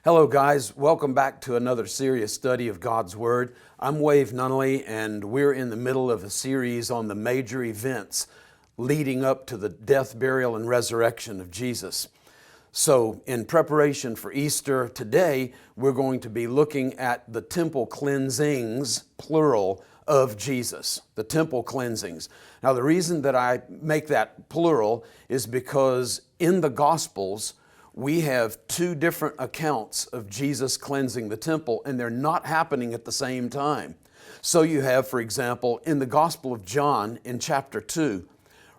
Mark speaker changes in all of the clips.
Speaker 1: Hello guys, welcome back to another serious study of God's Word. I'm Nunnally, and we're in the middle of a series on the major events leading up to the death, burial, and resurrection of Jesus. So in preparation for Easter today, we're going to be looking at the temple cleansings, plural, of Jesus, the temple cleansings. Now the reason that I make that plural is because in the Gospels, we have two different accounts of Jesus cleansing the temple, and they're not happening at the same time. So you have, for example, in the Gospel of John in chapter 2,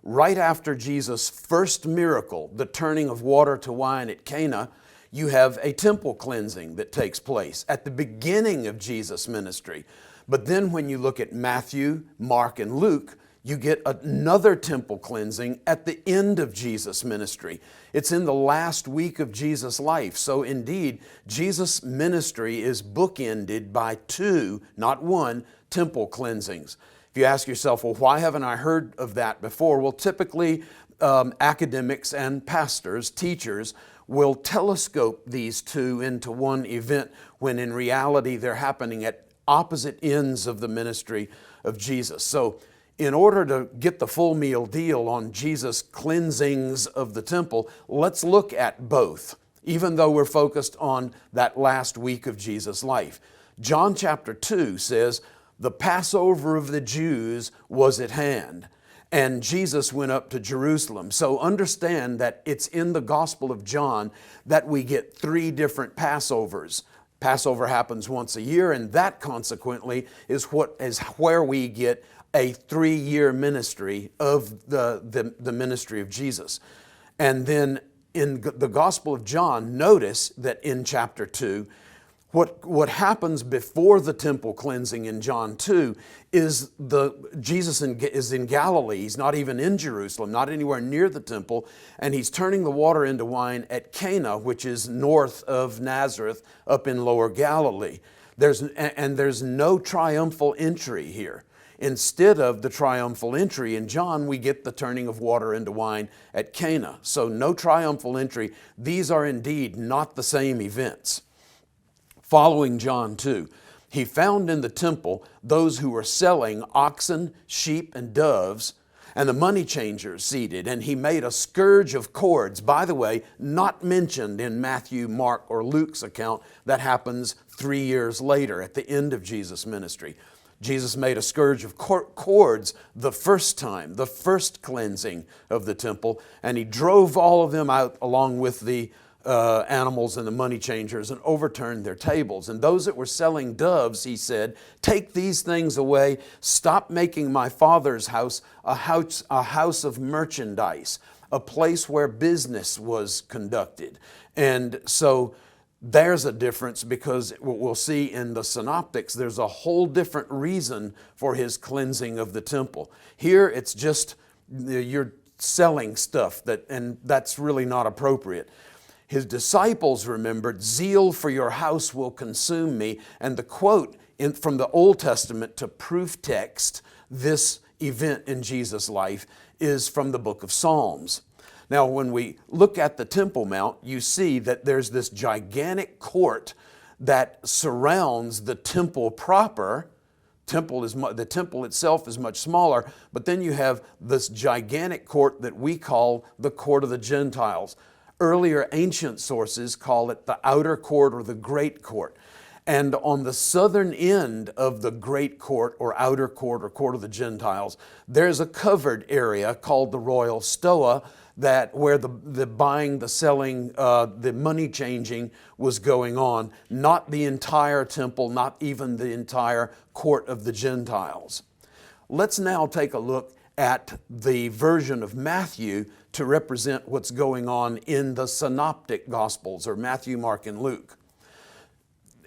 Speaker 1: right after Jesus' first miracle, the turning of water to wine at Cana, you have a temple cleansing that takes place at the beginning of Jesus' ministry. But then when you look at Matthew, Mark, and Luke, you get another temple cleansing at the end of Jesus' ministry. It's in the last week of Jesus' life. So indeed, Jesus' ministry is bookended by two, not one, temple cleansings. If you ask yourself, well, why haven't I heard of that before? Well, typically academics and pastors, teachers, will telescope these two into one event when in reality they're happening at opposite ends of the ministry of Jesus. So in order to get the full meal deal on Jesus' cleansings of the temple, let's look at both, even though we're focused on that last week of Jesus' life. John chapter 2 says, the Passover of the Jews was at hand, and Jesus went up to Jerusalem. So understand that it's in the Gospel of John that we get three different Passovers. Passover happens once a year, and that consequently is where we get a 3-year ministry of the ministry of Jesus. And then in the Gospel of John, notice that in chapter 2, what happens before the temple cleansing in John 2 is Jesus is in Galilee. He's not even in Jerusalem, not anywhere near the temple, and he's turning the water into wine at Cana, which is north of Nazareth, up in Lower Galilee. There's no triumphal entry here. Instead of the triumphal entry in John, we get the turning of water into wine at Cana. So no triumphal entry. These are indeed not the same events. Following John 2, he found in the temple those who were selling oxen, sheep, and doves, and the money changers seated, and he made a scourge of cords. By the way, not mentioned in Matthew, Mark, or Luke's account. That happens 3 years later at the end of Jesus' ministry. Jesus made a scourge of cords the first time, the first cleansing of the temple, and he drove all of them out along with the animals and the money changers and overturned their tables. And those that were selling doves, he said, take these things away. Stop making my Father's house a house of merchandise, a place where business was conducted. And so there's a difference, because we'll see in the synoptics, there's a whole different reason for his cleansing of the temple. Here it's just you're selling stuff, and that's really not appropriate. His disciples remembered, zeal for your house will consume me. And the quote from the Old Testament to proof text this event in Jesus' life is from the book of Psalms. Now, when we look at the Temple Mount, you see that there's this gigantic court that surrounds the temple proper. The temple itself is much smaller, but then you have this gigantic court that we call the court of the Gentiles. Earlier ancient sources call it the outer court or the great court. And on the southern end of the great court or outer court or court of the Gentiles, there's a covered area called the royal stoa, where the buying, the selling, the money changing was going on. Not the entire temple, not even the entire court of the Gentiles. Let's now take a look at the version of Matthew to represent what's going on in the synoptic Gospels, or Matthew, Mark, and Luke.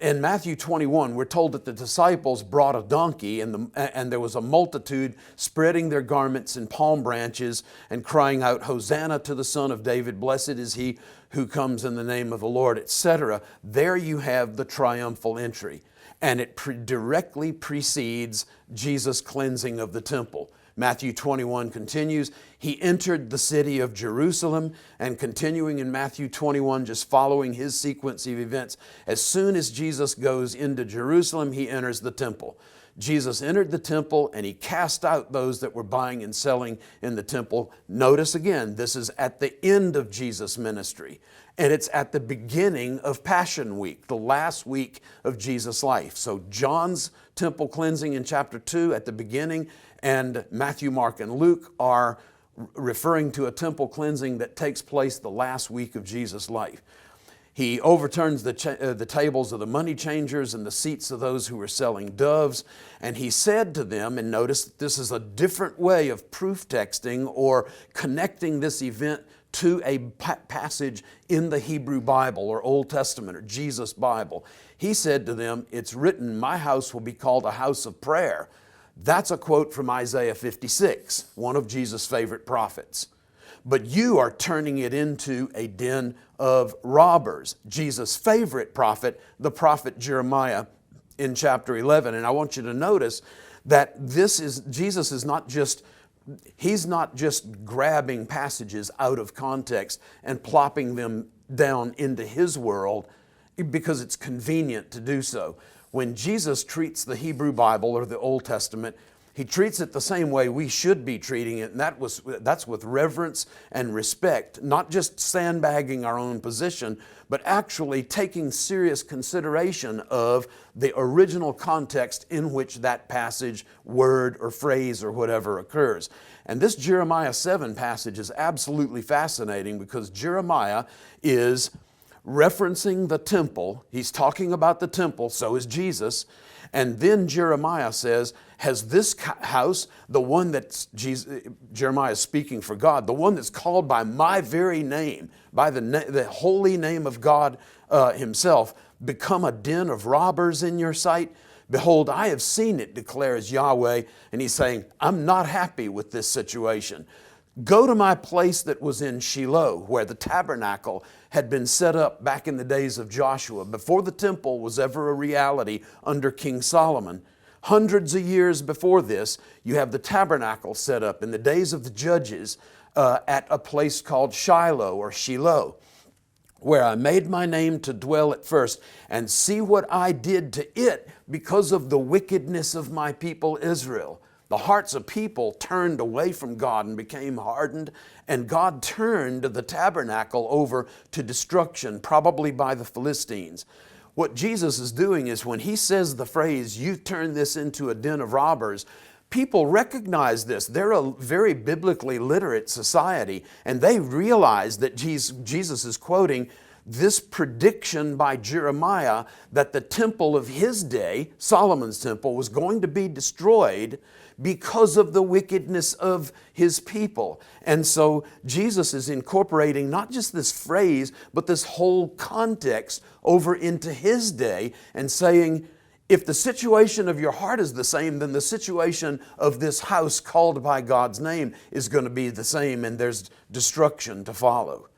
Speaker 1: In Matthew 21, we're told that the disciples brought a donkey, and there was a multitude spreading their garments in palm branches and crying out, Hosanna to the Son of David, blessed is he who comes in the name of the Lord, etc. There you have the triumphal entry, and it directly precedes Jesus' cleansing of the temple. Matthew 21 continues, he entered the city of Jerusalem, and continuing in Matthew 21, just following his sequence of events, as soon as Jesus goes into Jerusalem, he enters the temple. Jesus entered the temple and he cast out those that were buying and selling in the temple. Notice again, this is at the end of Jesus' ministry, and it's at the beginning of Passion Week, the last week of Jesus' life. So John's temple cleansing in chapter 2 at the beginning, and Matthew, Mark, and Luke are referring to a temple cleansing that takes place the last week of Jesus' life. He overturns the tables of the money changers and the seats of those who were selling doves. And he said to them, and notice this is a different way of proof texting or connecting this event to a passage in the Hebrew Bible or Old Testament or Jesus Bible. He said to them, it's written, my house will be called a house of prayer. That's a quote from Isaiah 56, one of Jesus' favorite prophets. But you are turning it into a den of robbers. Jesus' favorite prophet, the prophet Jeremiah in chapter 11. And I want you to notice that Jesus is not just, he's not just grabbing passages out of context and plopping them down into his world because it's convenient to do so. When Jesus treats the Hebrew Bible or the Old Testament, he treats it the same way we should be treating it, and that's with reverence and respect, not just sandbagging our own position, but actually taking serious consideration of the original context in which that passage, word, or phrase, or whatever occurs. And this Jeremiah 7 passage is absolutely fascinating because Jeremiah is referencing the temple. He's talking about the temple, so is Jesus. And then Jeremiah says, has this house, the one that Jeremiah is speaking for God, the one that's called by my very name, by the holy name of God himself, become a den of robbers in your sight? Behold, I have seen it, declares Yahweh. And he's saying, I'm not happy with this situation. Go to my place that was in Shiloh, where the tabernacle had been set up back in the days of Joshua, before the temple was ever a reality under King Solomon. Hundreds of years before this, you have the tabernacle set up in the days of the judges at a place called Shiloh or Shiloh, where I made my name to dwell at first, and see what I did to it because of the wickedness of my people Israel. The hearts of people turned away from God and became hardened, and God turned the tabernacle over to destruction, probably by the Philistines. What Jesus is doing is when he says the phrase, you turn this into a den of robbers, people recognize this. They're a very biblically literate society, and they realize that Jesus is quoting this prediction by Jeremiah that the temple of his day, Solomon's temple, was going to be destroyed because of the wickedness of his people. And so Jesus is incorporating not just this phrase, but this whole context over into his day and saying, if the situation of your heart is the same, then the situation of this house called by God's name is going to be the same, and there's destruction to follow.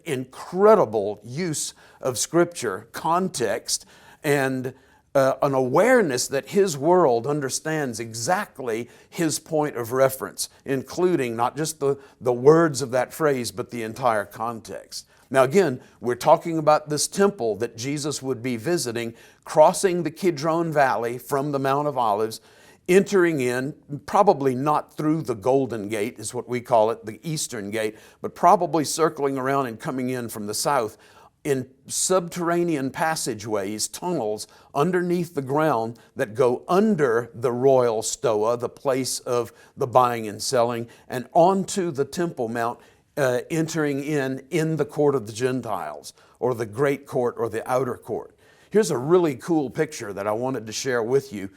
Speaker 1: Incredible use of Scripture, context, and an awareness that his world understands exactly his point of reference, including not just the words of that phrase, but the entire context. Now again, we're talking about this temple that Jesus would be visiting, crossing the Kidron Valley from the Mount of Olives, entering in, probably not through the Golden Gate is what we call it, the Eastern Gate, but probably circling around and coming in from the south in subterranean passageways, tunnels underneath the ground that go under the royal stoa, the place of the buying and selling, and onto the Temple Mount, entering in the court of the Gentiles, or the great court, or the outer court. Here's a really cool picture that I wanted to share with you.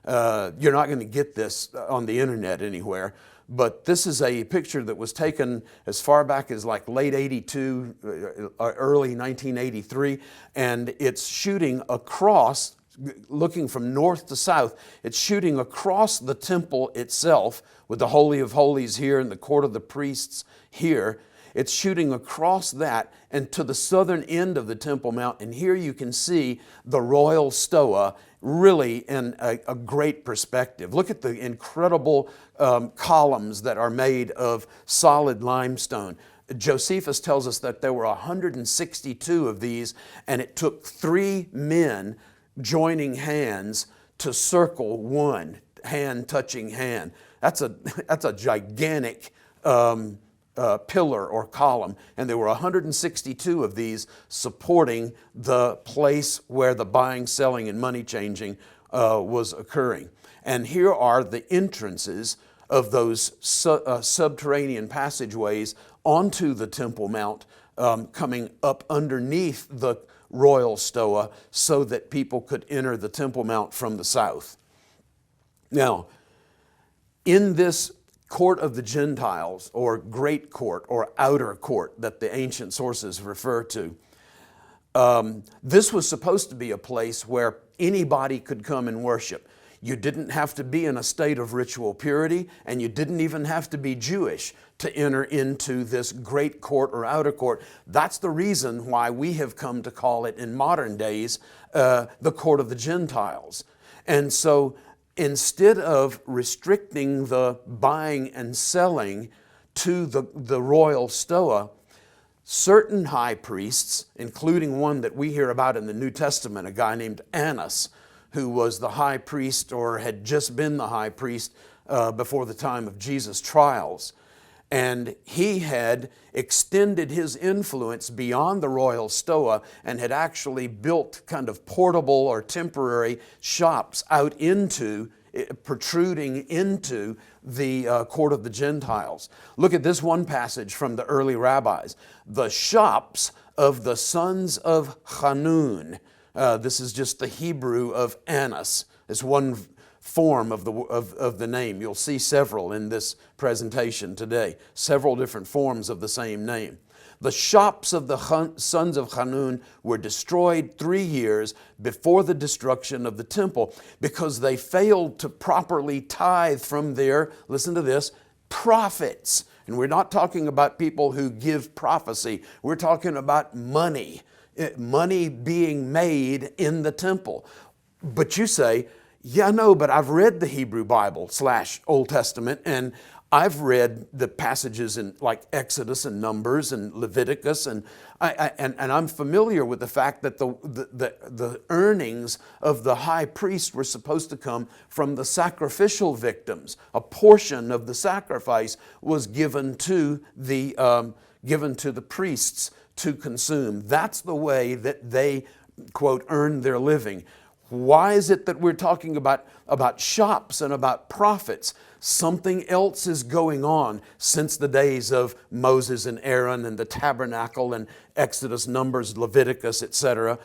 Speaker 1: You're not going to get this on the internet anywhere, but this is a picture that was taken as far back as like late 82, early 1983, and it's shooting across, looking from north to south. It's shooting across the temple itself with the Holy of Holies here and the court of the priests here. It's shooting across that and to the southern end of the Temple Mount. And here you can see the royal stoa really in a great perspective. Look at the incredible columns that are made of solid limestone. Josephus tells us that there were 162 of these, and it took 3 men joining hands to circle one, hand touching hand. That's a gigantic pillar or column, and there were 162 of these supporting the place where the buying, selling, and money changing was occurring. And here are the entrances of those subterranean passageways onto the Temple Mount, coming up underneath the royal stoa so that people could enter the Temple Mount from the south. Now, in this court of the Gentiles, or great court, or outer court that the ancient sources refer to, this was supposed to be a place where anybody could come and worship. You didn't have to be in a state of ritual purity, and you didn't even have to be Jewish to enter into this great court or outer court. That's the reason why we have come to call it in modern days the court of the Gentiles. And so instead of restricting the buying and selling to the royal stoa, certain high priests, including one that we hear about in the New Testament, a guy named Annas, who was the high priest or had just been the high priest before the time of Jesus' trials. And he had extended his influence beyond the royal stoa and had actually built kind of portable or temporary shops out into, protruding into the court of the Gentiles. Look at this one passage from the early rabbis. The shops of the sons of Hanun. This is just the Hebrew of Annas. It's one form of the name. You'll see several in this presentation today, several different forms of the same name. The shops of the sons of Hanun were destroyed 3 years before the destruction of the temple because they failed to properly tithe from their, listen to this, profits. And we're not talking about people who give prophecy. We're talking about money. Money being made in the temple. But you say, yeah, no, but I've read the Hebrew Bible / Old Testament, and I've read the passages in like Exodus and Numbers and Leviticus, and I'm familiar with the fact that the earnings of the high priest were supposed to come from the sacrificial victims. A portion of the sacrifice was given to the priests to consume. That's the way that they, quote, earn their living. Why is it that we're talking about shops and about profits? Something else is going on since the days of Moses and Aaron and the tabernacle and Exodus, Numbers, Leviticus, etc.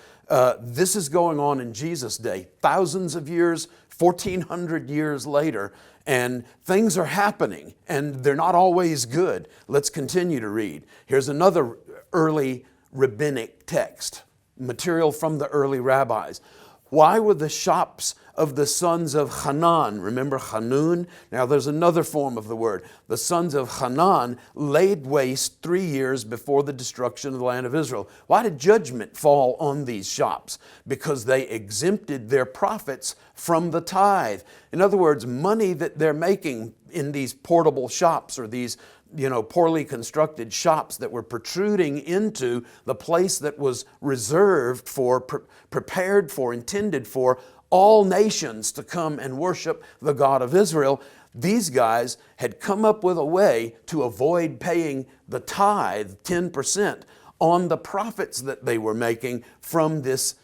Speaker 1: This is going on in Jesus' day, thousands of years, 1,400 years later, and things are happening, and they're not always good. Let's continue to read. Here's another early rabbinic text, material from the early rabbis. Why were the shops of the sons of Hanan, remember Hanun? Now there's another form of the word. The sons of Hanan laid waste 3 years before the destruction of the land of Israel. Why did judgment fall on these shops? Because they exempted their profits from the tithe. In other words, money that they're making in these portable shops or these poorly constructed shops that were protruding into the place that was reserved for, prepared for, intended for all nations to come and worship the God of Israel. These guys had come up with a way to avoid paying the tithe, 10%, on the profits that they were making from these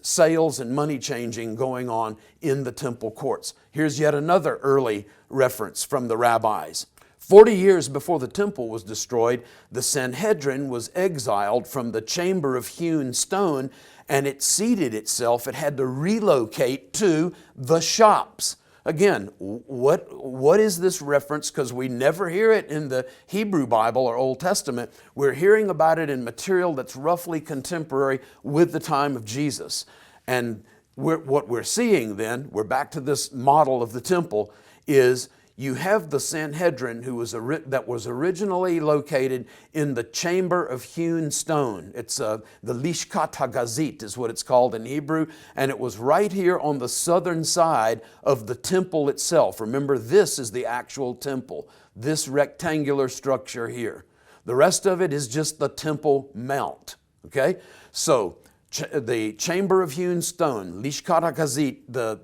Speaker 1: sales and money changing going on in the temple courts. Here's yet another early reference from the rabbis. 40 years before the temple was destroyed, the Sanhedrin was exiled from the chamber of hewn stone, and it seated itself. It had to relocate to the shops. Again, what is this reference? Because we never hear it in the Hebrew Bible or Old Testament. We're hearing about it in material that's roughly contemporary with the time of Jesus. And what we're seeing then, we're back to this model of the temple, is you have the Sanhedrin that was originally located in the chamber of hewn stone. It's the Lishkat HaGazit is what it's called in Hebrew, and it was right here on the southern side of the temple itself. Remember, this is the actual temple, this rectangular structure here. The rest of it is just the Temple Mount, okay? So the chamber of hewn stone, Lishkat HaGazit,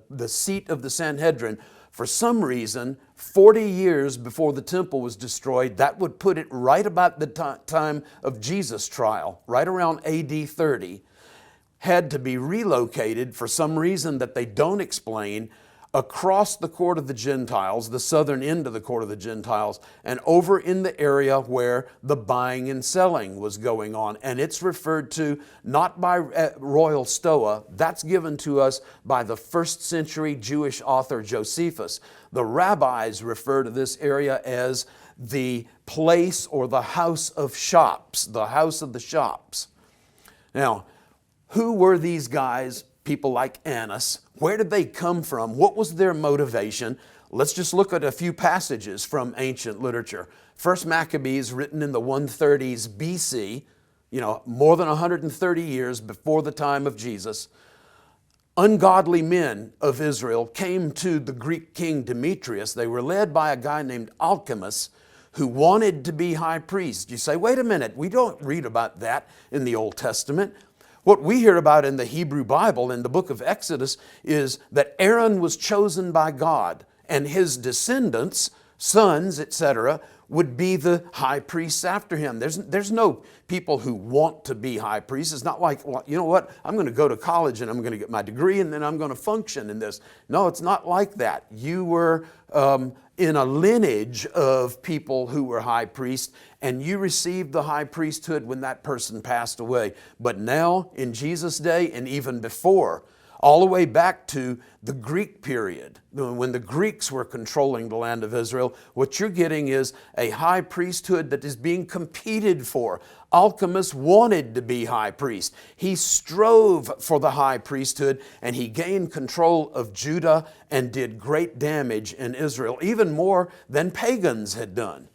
Speaker 1: the seat of the Sanhedrin, for some reason, 40 years before the temple was destroyed, that would put it right about the time of Jesus' trial, right around AD 30, had to be relocated for some reason that they don't explain across the court of the Gentiles, the southern end of the court of the Gentiles, and over in the area where the buying and selling was going on. And it's referred to not by royal stoa, that's given to us by the first century Jewish author Josephus. The rabbis refer to this area as the place or the house of shops, the house of the shops. Now, who were these guys? People like Annas. Where did they come from? What was their motivation? Let's just look at a few passages from ancient literature. First Maccabees, written in the 130s BC, more than 130 years before the time of Jesus. Ungodly men of Israel came to the Greek king Demetrius. They were led by a guy named Alchemist who wanted to be high priest. You say, wait a minute, we don't read about that in the Old Testament. What we hear about in the Hebrew Bible, in the book of Exodus, is that Aaron was chosen by God and his descendants, sons, etc., would be the high priests after him. There's no people who want to be high priests. It's not like, well, you know what, I'm going to go to college and I'm going to get my degree and then I'm going to function in this. No, it's not like that. You were in a lineage of people who were high priests, and you received the high priesthood when that person passed away. But now, in Jesus' day, and even before, all the way back to the Greek period, when the Greeks were controlling the land of Israel, what you're getting is a high priesthood that is being competed for. Alchemist wanted to be high priest. He strove for the high priesthood, and he gained control of Judah and did great damage in Israel, even more than pagans had done.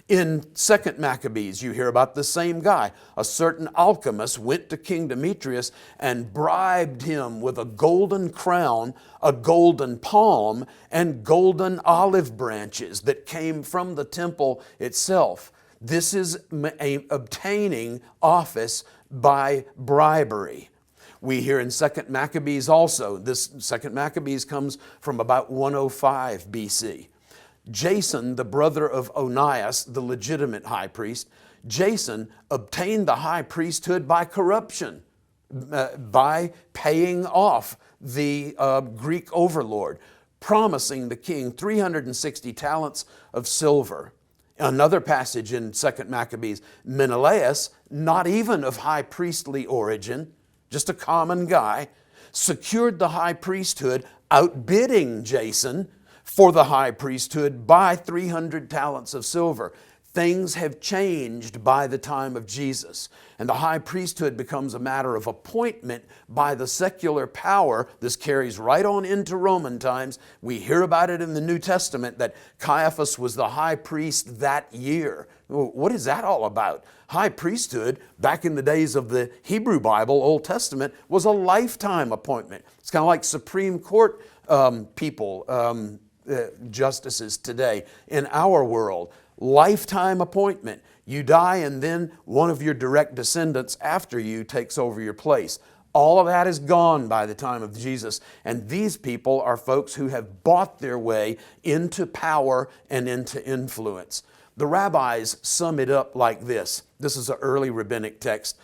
Speaker 1: In 2 Maccabees, you hear about the same guy. A certain Alchemist went to King Demetrius and bribed him with a golden crown, a golden palm, and golden olive branches that came from the temple itself. This is obtaining office by bribery. We hear in 2 Maccabees also, this 2 Maccabees comes from about 105 BC. Jason, the brother of Onias, the legitimate high priest, Jason obtained the high priesthood by corruption, by paying off the Greek overlord, promising the king 360 talents of silver. Another passage in 2 Maccabees, Menelaus, not even of high priestly origin, just a common guy, secured the high priesthood, outbidding Jason for the high priesthood by 300 talents of silver. Things have changed by the time of Jesus, and the high priesthood becomes a matter of appointment by the secular power. This carries right on into Roman times. We hear about it in the New Testament that Caiaphas was the high priest that year. What is that all about? High priesthood, back in the days of the Hebrew Bible, Old Testament, was a lifetime appointment. It's kind of like Supreme Court justices today in our world. Lifetime appointment. You die and then one of your direct descendants after you takes over your place. All of that is gone by the time of Jesus. And these people are folks who have bought their way into power and into influence. The rabbis sum it up like this. This is an early rabbinic text.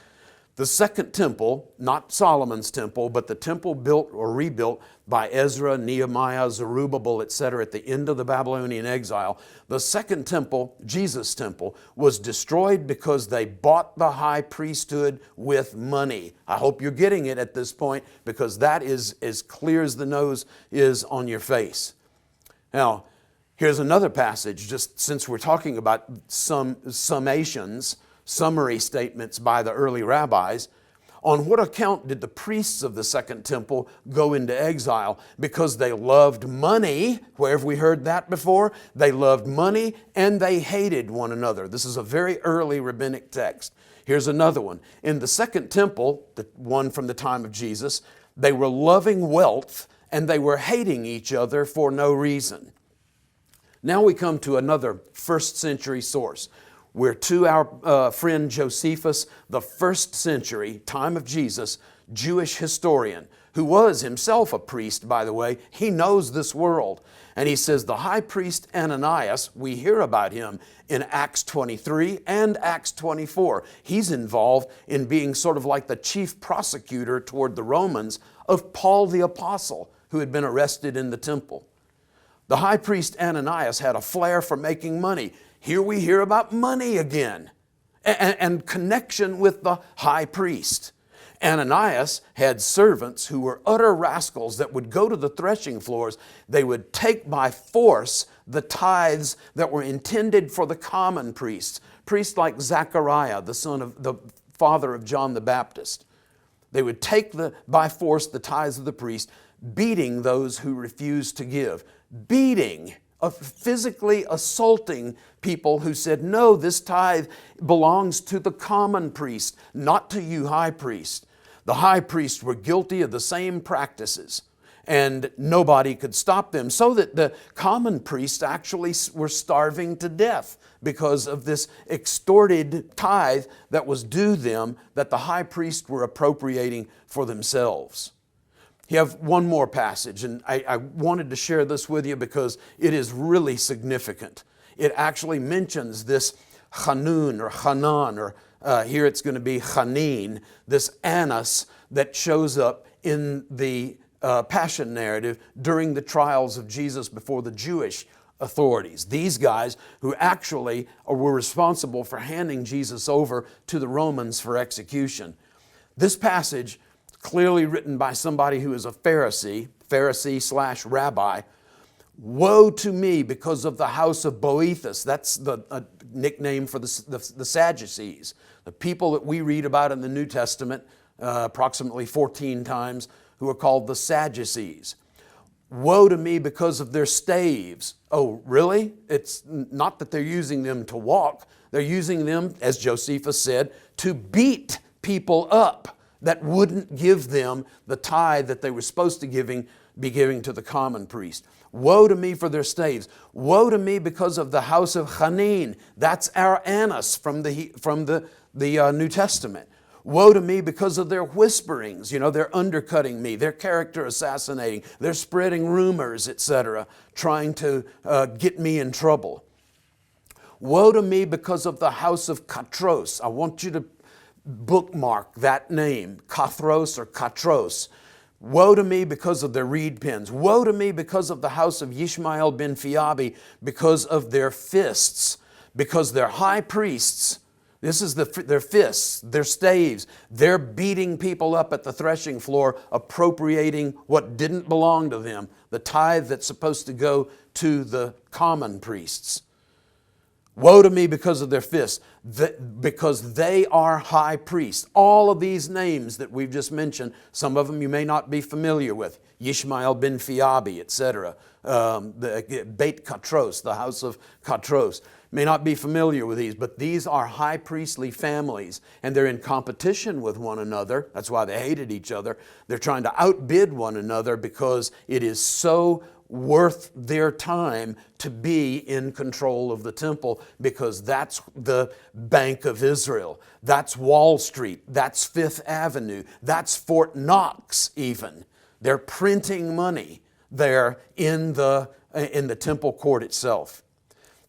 Speaker 1: The second temple, not Solomon's temple, but the temple built or rebuilt by Ezra, Nehemiah, Zerubbabel, etc. at the end of the Babylonian exile, the second temple, Jesus' temple, was destroyed because they bought the high priesthood with money. I hope you're getting it at this point, because that is as clear as the nose is on your face. Now, here's another passage, just since we're talking about some summations, summary statements by the early rabbis. On what account did the priests of the second temple go into exile? Because they loved money. Where have we heard that before? They loved money and they hated one another. This is a very early rabbinic text. Here's another one. In the second temple, the one from the time of Jesus, they were loving wealth and they were hating each other for no reason. Now we come to another first century source. We're to our friend Josephus, the first century, time of Jesus, Jewish historian, who was himself a priest, by the way. He knows this world. And he says the high priest Ananias, we hear about him in Acts 23 and Acts 24. He's involved in being sort of like the chief prosecutor toward the Romans of Paul the Apostle, who had been arrested in the temple. The high priest Ananias had a flair for making money. Here we hear about money again and connection with the high priest. Ananias had servants who were utter rascals that would go to the threshing floors. They would take by force the tithes that were intended for the common priests. Priests like Zechariah, the father of John the Baptist. They would take by force the tithes of the priest, beating those who refused to give. Beating, of physically assaulting people who said, no, this tithe belongs to the common priest, not to you, high priest. The high priests were guilty of the same practices, and nobody could stop them, so that the common priests actually were starving to death because of this extorted tithe that was due them, that the high priests were appropriating for themselves. You have one more passage, and I wanted to share this with you because it is really significant. It actually mentions this Hanun or Hanan, or here it's going to be Hanin, this Annas that shows up in the Passion narrative during the trials of Jesus before the Jewish authorities. These guys who actually were responsible for handing Jesus over to the Romans for execution. This passage, clearly written by somebody who is a Pharisee/rabbi. Woe to me because of the house of Boethus. That's the nickname for the Sadducees, the people that we read about in the New Testament approximately 14 times, who are called the Sadducees. Woe to me because of their staves. Oh, really? It's not that they're using them to walk. They're using them, as Josephus said, to beat people up that wouldn't give them the tithe that they were supposed to be giving to the common priest. Woe to me for their staves. Woe to me because of the house of Hanin. That's our Annas from the New Testament. Woe to me because of their whisperings. You know, they're undercutting me. They're character assassinating. They're spreading rumors, etc., trying to get me in trouble. Woe to me because of the house of Katros. I want you to bookmark that name, Kathros or Katros. Woe to me because of their reed pens. Woe to me because of the house of Yishmael ben Fiabi, because of their fists, because their high priests, this is their fists, their staves, they're beating people up at the threshing floor, appropriating what didn't belong to them, the tithe that's supposed to go to the common priests. Woe to me because of their fists, because they are high priests. All of these names that we've just mentioned, some of them you may not be familiar with. Yishmael ben Fiabi, etc. The Beit Katros, the house of Katros. May not be familiar with these, but these are high priestly families, and they're in competition with one another. That's why they hated each other. They're trying to outbid one another because it is so worth their time to be in control of the temple, because that's the Bank of Israel. That's Wall Street. That's Fifth Avenue. That's Fort Knox even. They're printing money there in the temple court itself.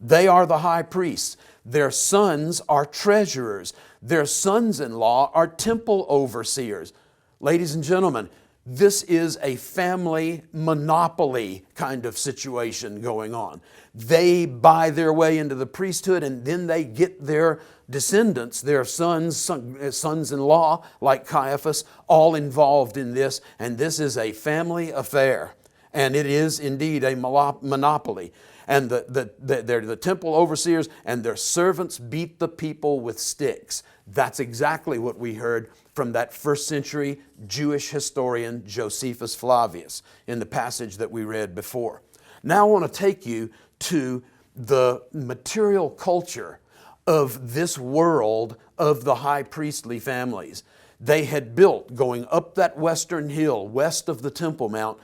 Speaker 1: They are the high priests. Their sons are treasurers. Their sons-in-law are temple overseers. Ladies and gentlemen, this is a family monopoly kind of situation going on. They buy their way into the priesthood, and then they get their descendants, their sons-in-law, like Caiaphas, all involved in this. And this is a family affair. And it is indeed a monopoly. and they're the temple overseers, and their servants beat the people with sticks. That's exactly what we heard from that first century Jewish historian Josephus Flavius in the passage that we read before. Now I want to take you to the material culture of this world of the high priestly families. They had built, going up that western hill west of the Temple Mount,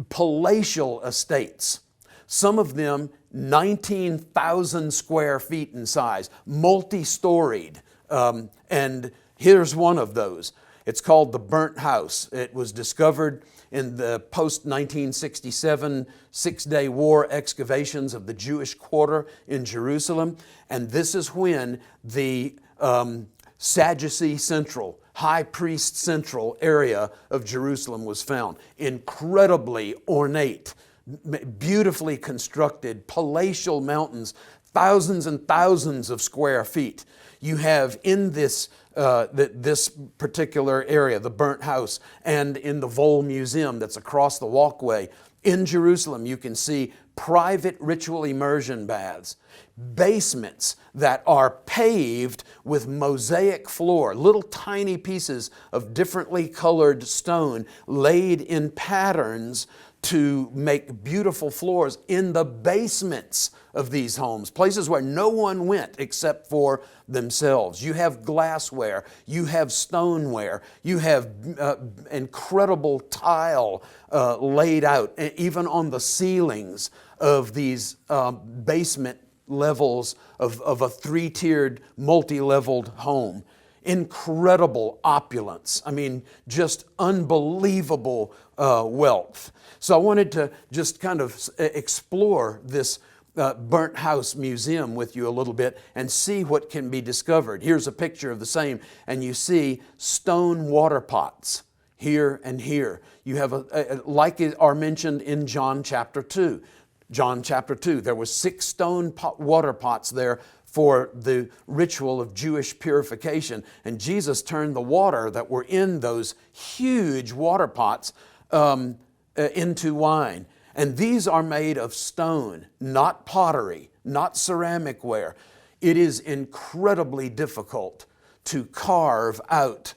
Speaker 1: palatial estates. Some of them 19,000 square feet in size, multi-storied. And here's one of those. It's called the Burnt House. It was discovered in the post-1967 Six-Day War excavations of the Jewish quarter in Jerusalem. And this is when the Sadducee Central, High Priest Central area of Jerusalem was found. Incredibly ornate, beautifully constructed, palatial mountains, thousands and thousands of square feet. You have in this particular area, the Burnt House, and in the Vol Museum that's across the walkway in Jerusalem, you can see private ritual immersion baths, basements that are paved with mosaic floor, little tiny pieces of differently colored stone laid in patterns to make beautiful floors in the basements of these homes, places where no one went except for themselves. You have glassware, you have stoneware, you have incredible tile laid out, even on the ceilings of these basement levels of a three-tiered, multi-leveled home. Incredible opulence. I mean, just unbelievable wealth. So I wanted to just kind of explore this Burnt House Museum with you a little bit and see what can be discovered. Here's a picture of the same, and you see stone water pots here and here. You have, like are mentioned in John chapter 2. John chapter 2, there were 6 stone water pots there for the ritual of Jewish purification. And Jesus turned the water that were in those huge water pots into wine. And these are made of stone, not pottery, not ceramic ware. It is incredibly difficult to carve out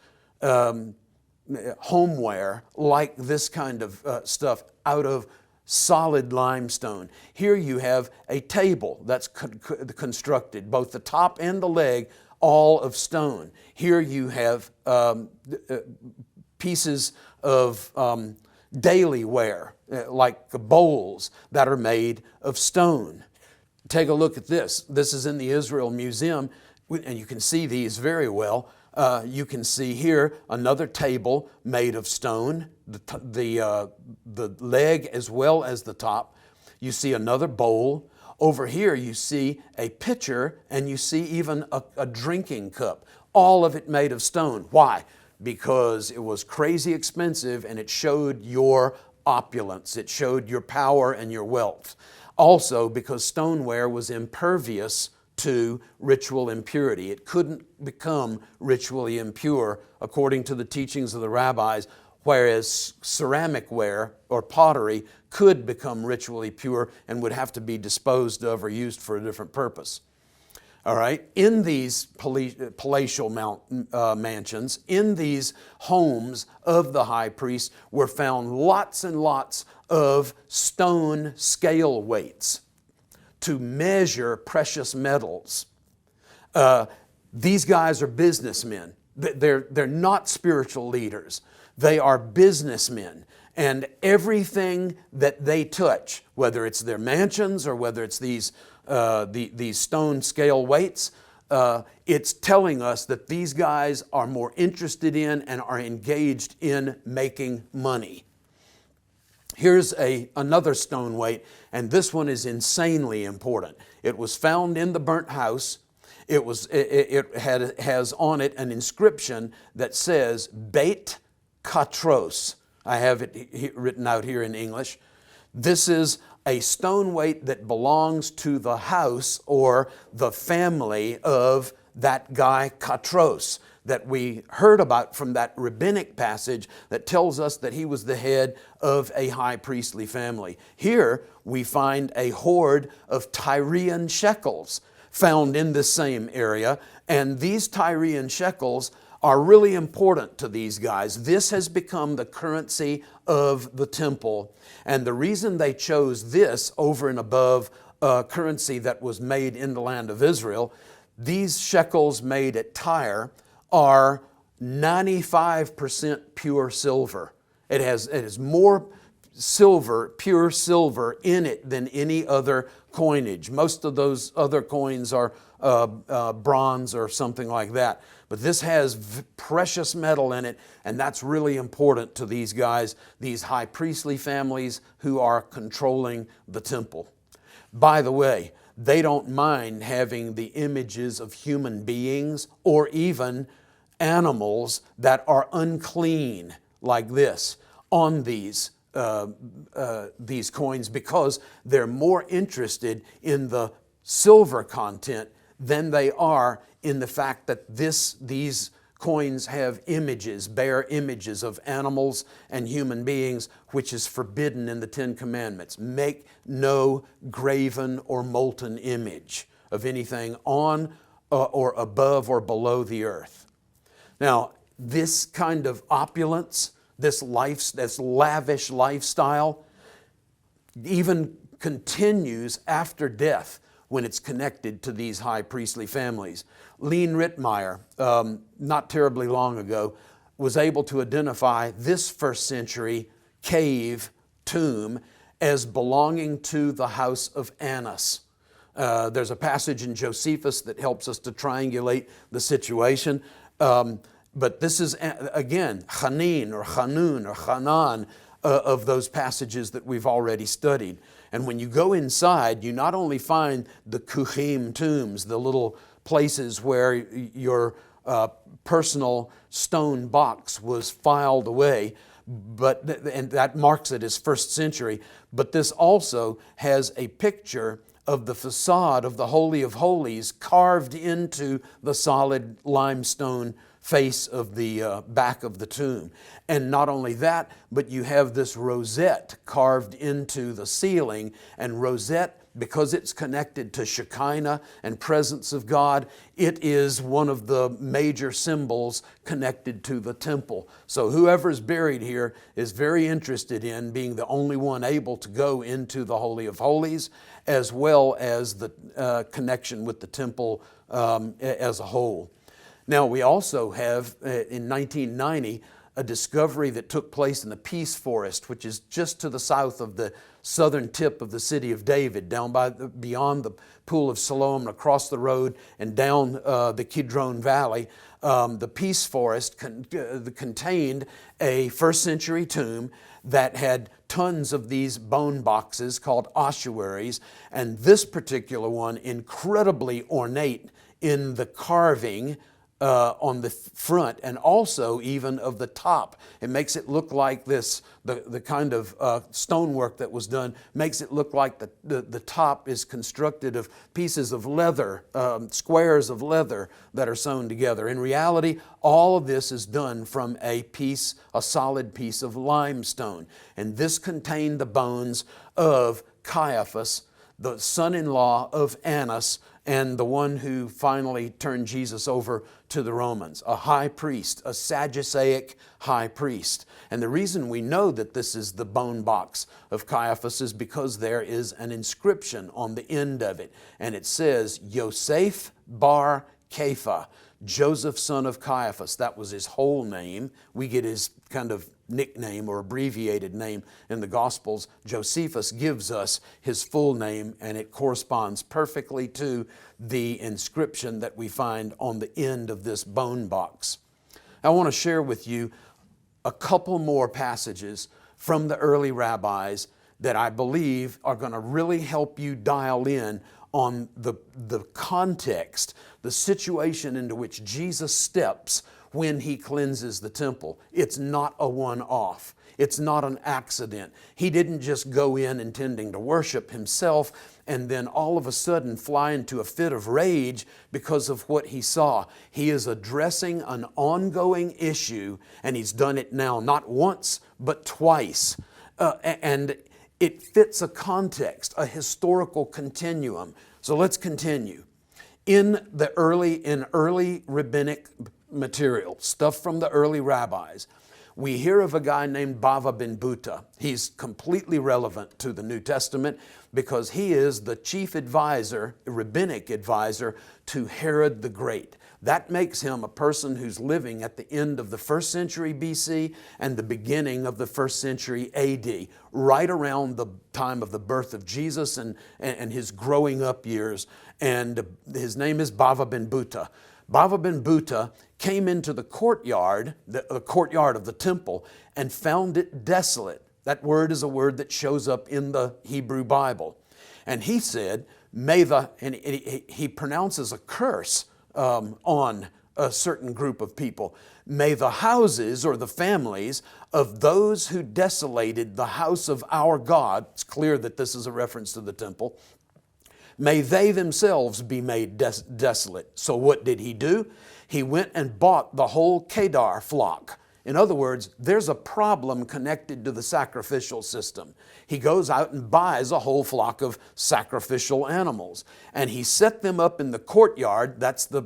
Speaker 1: homeware like this kind of stuff out of solid limestone. Here you have a table that's constructed, both the top and the leg, all of stone. Here you have pieces of daily ware, like bowls that are made of stone. Take a look at this. This is in the Israel Museum, and you can see these very well. You can see here another table made of stone, the leg as well as the top. You see another bowl. Over here you see a pitcher, and you see even a drinking cup. All of it made of stone. Why? Because it was crazy expensive, and it showed your opulence. It showed your power and your wealth. Also because stoneware was impervious to ritual impurity. It couldn't become ritually impure according to the teachings of the rabbis, whereas ceramic ware or pottery could become ritually pure and would have to be disposed of or used for a different purpose. All right, in these palatial mansions, in these homes of the high priest, were found lots and lots of stone scale weights to measure precious metals. These guys are businessmen. They're not spiritual leaders. They are businessmen. And everything that they touch, whether it's their mansions or whether it's these stone scale weights, it's telling us that these guys are more interested in and are engaged in making money. Here's another stone weight, and this one is insanely important. It was found in the Burnt House. It has on it an inscription that says Beit Katros. I have it written out here in English. This is a stone weight that belongs to the house or the family of that guy Katros. that we heard about from that rabbinic passage that tells us that he was the head of a high priestly family. Here we find a hoard of Tyrian shekels found in this same area, and these Tyrian shekels are really important to these guys. This has become the currency of the temple, and the reason they chose this over and above currency that was made in the land of Israel, these shekels made at Tyre are 95% pure silver. It has more silver, pure silver in it than any other coinage. Most of those other coins are bronze or something like that. But this has precious metal in it, and that's really important to these guys, these high priestly families who are controlling the temple. By the way, they don't mind having the images of human beings or even animals that are unclean like this on these coins, because they're more interested in the silver content than they are in the fact that these coins have images, bear images of animals and human beings, which is forbidden in the Ten Commandments. Make no graven or molten image of anything on or above or below the earth. Now, this kind of opulence, this lavish lifestyle, even continues after death when it's connected to these high priestly families. Lean Rittmeyer, not terribly long ago, was able to identify this first century cave tomb as belonging to the house of Annas. There's a passage in Josephus that helps us to triangulate the situation. But this is, again, Hanin or Hanun or Hanan of those passages that we've already studied. And when you go inside, you not only find the kuhim tombs, the little places where your personal stone box was filed away, and that marks it as first century, but this also has a picture of the facade of the Holy of Holies carved into the solid limestone face of the back of the tomb. And not only that, but you have this rosette carved into the ceiling, and rosette, because it's connected to Shekinah and presence of God, it is one of the major symbols connected to the temple. So whoever's buried here is very interested in being the only one able to go into the Holy of Holies, as well as the connection with the temple as a whole. Now, we also have, in 1990, a discovery that took place in the Peace Forest, which is just to the south of the southern tip of the city of David, down beyond the Pool of Siloam, across the road and down the Kidron Valley. The Peace Forest contained a first century tomb that had tons of these bone boxes called ossuaries, and this particular one incredibly ornate in the carving on the front, and also even of the top. It makes it look like this, the kind of stonework that was done makes it look like the top is constructed of pieces of leather, squares of leather that are sewn together. In reality, all of this is done from a solid piece of limestone. And this contained the bones of Caiaphas, the son-in-law of Annas, and the one who finally turned Jesus over to the Romans, a high priest, a Sadduceic high priest. And the reason we know that this is the bone box of Caiaphas is because there is an inscription on the end of it, and it says, Yosef bar Kepha, Joseph, son of Caiaphas. That was his whole name. We get his kind of nickname or abbreviated name in the Gospels. Josephus gives us his full name, and it corresponds perfectly to the inscription that we find on the end of this bone box. I want to share with you a couple more passages from the early rabbis that I believe are going to really help you dial in on the context, the situation into which Jesus steps when He cleanses the temple. It's not a one-off. It's not an accident. He didn't just go in intending to worship Himself and then all of a sudden fly into a fit of rage because of what He saw. He is addressing an ongoing issue, and He's done it now not once but twice. And it fits a context, a historical continuum. So let's continue. In early rabbinic material, stuff from the early rabbis, we hear of a guy named Bava ben Buta. He's completely relevant to the New Testament because he is the chief advisor, rabbinic advisor to Herod the Great. That makes him a person who's living at the end of the 1st century BC and the beginning of the 1st century AD, right around the time of the birth of Jesus and his growing up years. And his name is Bava ben Buta. Bava ben Buta came into the courtyard of the temple, and found it desolate. That word is a word that shows up in the Hebrew Bible. And he said, he pronounces a curse on a certain group of people. May the houses or the families of those who desolated the house of our God, it's clear that this is a reference to the temple, may they themselves be made desolate. So what did he do? He went and bought the whole Kedar flock. In other words, there's a problem connected to the sacrificial system. He goes out and buys a whole flock of sacrificial animals, and he set them up in the courtyard. That's the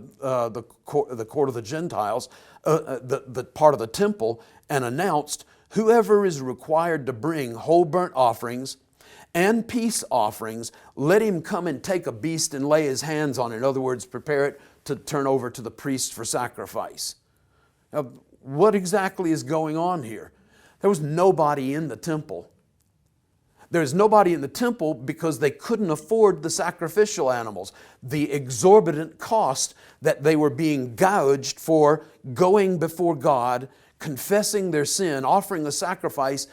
Speaker 1: court of the Gentiles, the part of the temple, and announced, whoever is required to bring whole burnt offerings and peace offerings, let him come and take a beast and lay his hands on it. In other words, prepare it to turn over to the priest for sacrifice. Now, what exactly is going on here? There was nobody in the temple. There's nobody in the temple because they couldn't afford the sacrificial animals. The exorbitant cost that they were being gouged for going before God, confessing their sin, offering a sacrifice,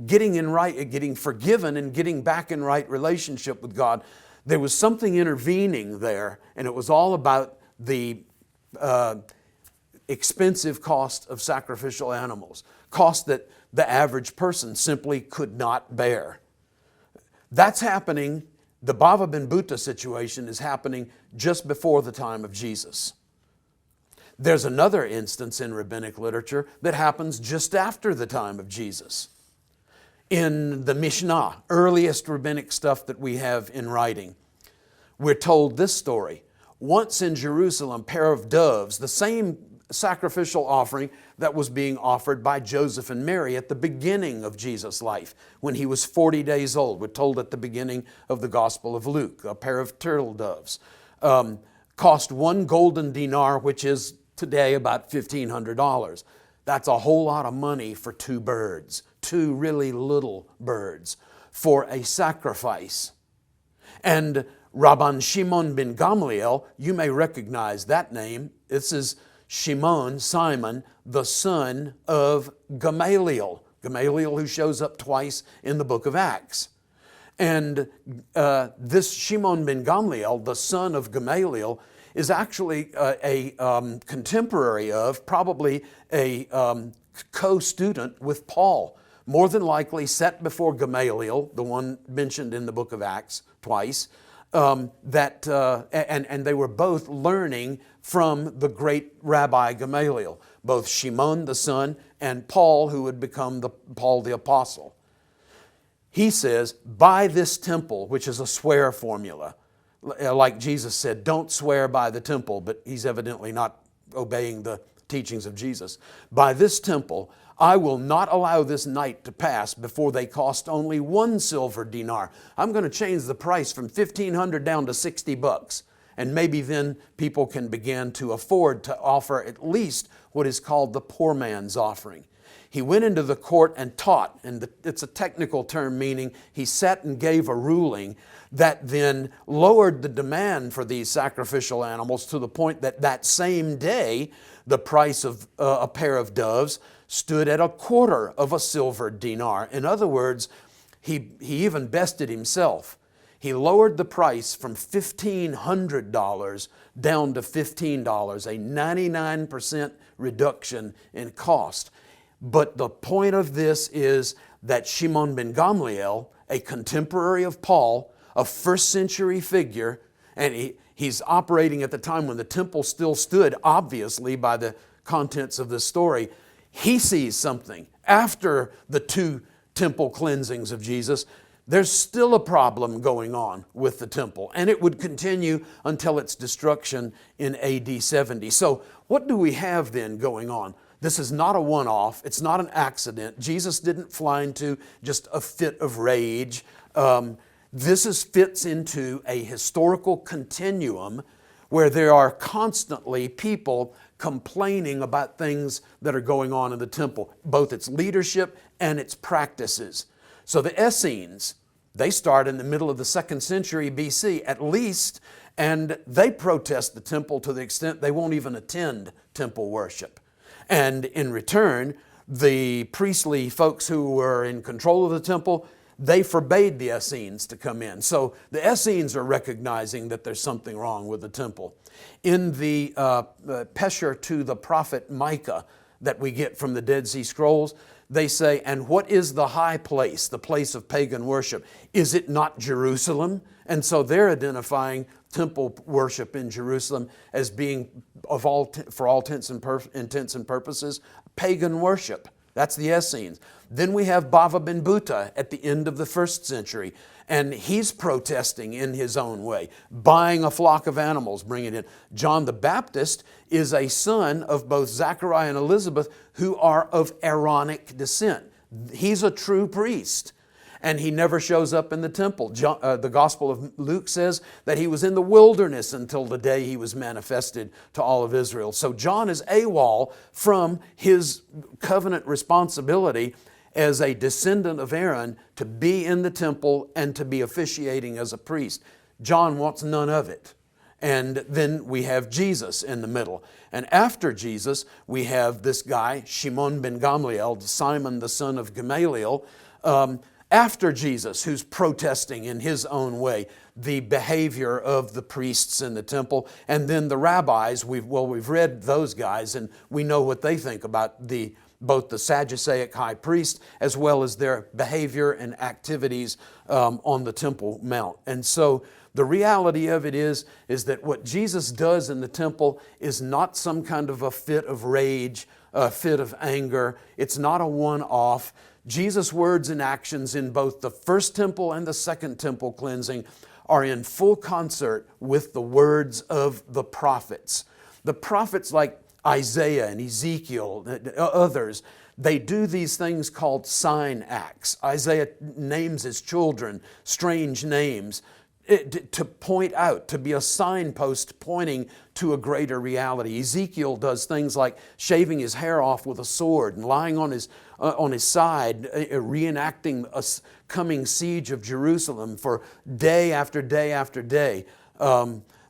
Speaker 1: getting forgiven and getting back in right relationship with God. There was something intervening there, and it was all about the expensive cost of sacrificial animals, cost that the average person simply could not bear. That's happening. The Bava ben Buta situation is happening just before the time of Jesus. There's another instance in rabbinic literature that happens just after the time of Jesus. In the Mishnah, earliest rabbinic stuff that we have in writing, we're told this story. Once in Jerusalem, a pair of doves, the same sacrificial offering that was being offered by Joseph and Mary at the beginning of Jesus' life, when he was 40 days old. We're told at the beginning of the Gospel of Luke, a pair of turtle doves, cost 1 golden dinar, which is today about $1,500. That's a whole lot of money for 2 birds, 2 really little birds, for a sacrifice. And Rabban Shimon ben Gamliel, you may recognize that name. This is Simon, the son of Gamaliel. Gamaliel, who shows up twice in the book of Acts. And this Shimon ben Gamliel, the son of Gamaliel, is actually a contemporary of, probably a co-student with Paul. More than likely set before Gamaliel, the one mentioned in the book of Acts twice, and they were both learning from the great Rabbi Gamaliel, both Shimon the son and Paul, who would become Paul the apostle. He says, by this temple, which is a swear formula, like Jesus said, don't swear by the temple, but he's evidently not obeying the teachings of Jesus. By this temple, I will not allow this night to pass before they cost only 1 silver dinar. I'm going to change the price from $1,500 down to $60. And maybe then people can begin to afford to offer at least what is called the poor man's offering. He went into the court and taught, and it's a technical term meaning he sat and gave a ruling that then lowered the demand for these sacrificial animals to the point that that same day the price of a pair of doves stood at 1/4 of a silver dinar. In other words, he even bested himself. He lowered the price from $1,500 down to $15, a 99% reduction in cost. But the point of this is that Shimon ben Gamliel, a contemporary of Paul, a first century figure, and he's operating at the time when the temple still stood, obviously by the contents of this story, he sees something. After the 2 temple cleansings of Jesus, there's still a problem going on with the temple, and it would continue until its destruction in AD 70. So what do we have then going on? This is not a one-off. It's not an accident. Jesus didn't fly into just a fit of rage. This fits into a historical continuum where there are constantly people complaining about things that are going on in the temple, both its leadership and its practices. So the Essenes, they start in the middle of the 2nd century BC at least, and they protest the temple to the extent they won't even attend temple worship. And in return, the priestly folks who were in control of the temple, they forbade the Essenes to come in. So the Essenes are recognizing that there's something wrong with the temple. In the Pesher to the prophet Micah that we get from the Dead Sea Scrolls, they say, and what is the high place, the place of pagan worship? Is it not Jerusalem? And so they're identifying temple worship in Jerusalem as being, for all intents and purposes, pagan worship. That's the Essenes. Then we have Bava ben Buta at the end of the 1st century, and he's protesting in his own way, buying a flock of animals, bringing it in. John the Baptist is a son of both Zachariah and Elizabeth, who are of Aaronic descent. He's a true priest, and he never shows up in the temple. The Gospel of Luke says that he was in the wilderness until the day he was manifested to all of Israel. So John is AWOL from his covenant responsibility as a descendant of Aaron to be in the temple and to be officiating as a priest. John wants none of it. And then we have Jesus in the middle. And after Jesus, we have this guy, Shimon ben Gamliel, Simon the son of Gamaliel, after Jesus, who's protesting in his own way the behavior of the priests in the temple. And then the rabbis, we've read those guys, and we know what they think about both the Sadduceic high priest as well as their behavior and activities on the Temple Mount. And so the reality of it is that what Jesus does in the temple is not some kind of a fit of rage, a fit of anger. It's not a one-off. Jesus' words and actions in both the first temple and the second temple cleansing are in full concert with the words of the prophets. The prophets like Isaiah and Ezekiel, others, they do these things called sign acts. Isaiah names his children strange names to point out, to be a signpost pointing to a greater reality. Ezekiel does things like shaving his hair off with a sword and lying on his side, reenacting a coming siege of Jerusalem for day after day after day.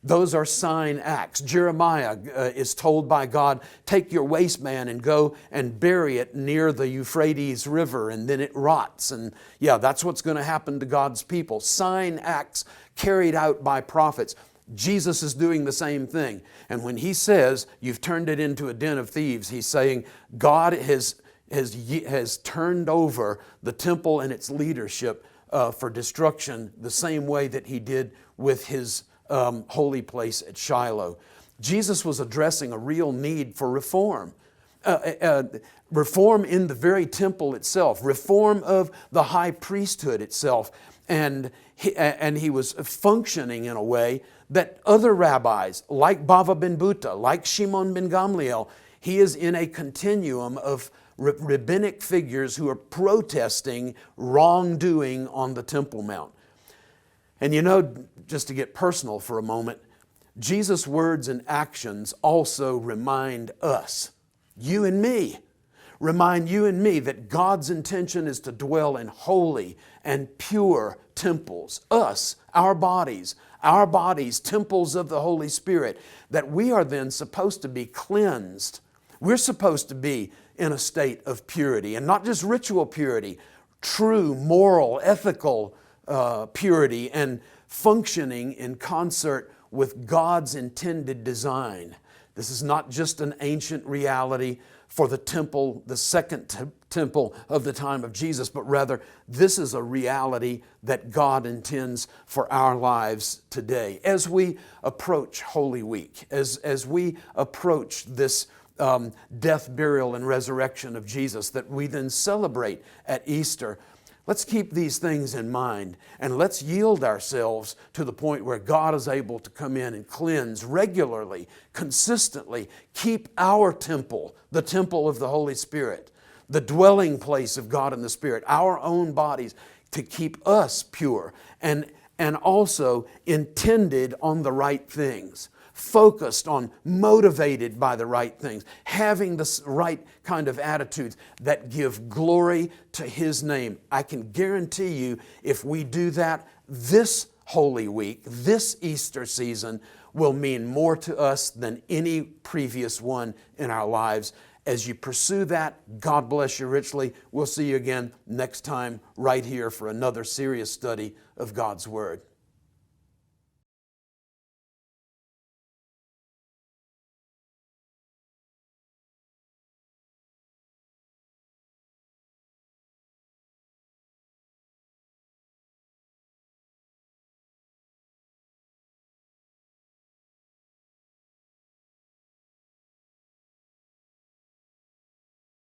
Speaker 1: Those are sign acts. Jeremiah is told by God, take your waistband and go and bury it near the Euphrates River, and then it rots. And yeah, that's what's going to happen to God's people. Sign acts carried out by prophets. Jesus is doing the same thing. And when he says, you've turned it into a den of thieves, he's saying God has turned over the temple and its leadership for destruction the same way that he did with his holy place at Shiloh. Jesus was addressing a real need for reform. Reform in the very temple itself, reform of the high priesthood itself. And he was functioning in a way that other rabbis, like Bava ben Buta, like Shimon ben Gamliel, he is in a continuum of rabbinic figures who are protesting wrongdoing on the Temple Mount. And you know, just to get personal for a moment, Jesus' words and actions also remind us, you and me, that God's intention is to dwell in holy and pure temples. Us, our bodies, temples of the Holy Spirit, that we are then supposed to be cleansed. We're supposed to be in a state of purity, and not just ritual purity, true, moral, ethical purity, and functioning in concert with God's intended design This is not just an ancient reality for the temple, the second temple of the time of Jesus, but rather this is a reality that God intends for our lives today. As we approach Holy Week, as we approach this death, burial, and resurrection of Jesus that we then celebrate at Easter, let's keep these things in mind, and let's yield ourselves to the point where God is able to come in and cleanse regularly, consistently, keep our temple, the temple of the Holy Spirit, the dwelling place of God in the Spirit, our own bodies, to keep us pure and also intended on the right things, focused on, motivated by the right things, having the right kind of attitudes that give glory to His name. I can guarantee you, if we do that, this Holy Week, this Easter season, will mean more to us than any previous one in our lives. As you pursue that, God bless you richly. We'll see you again next time right here for another serious study of God's Word.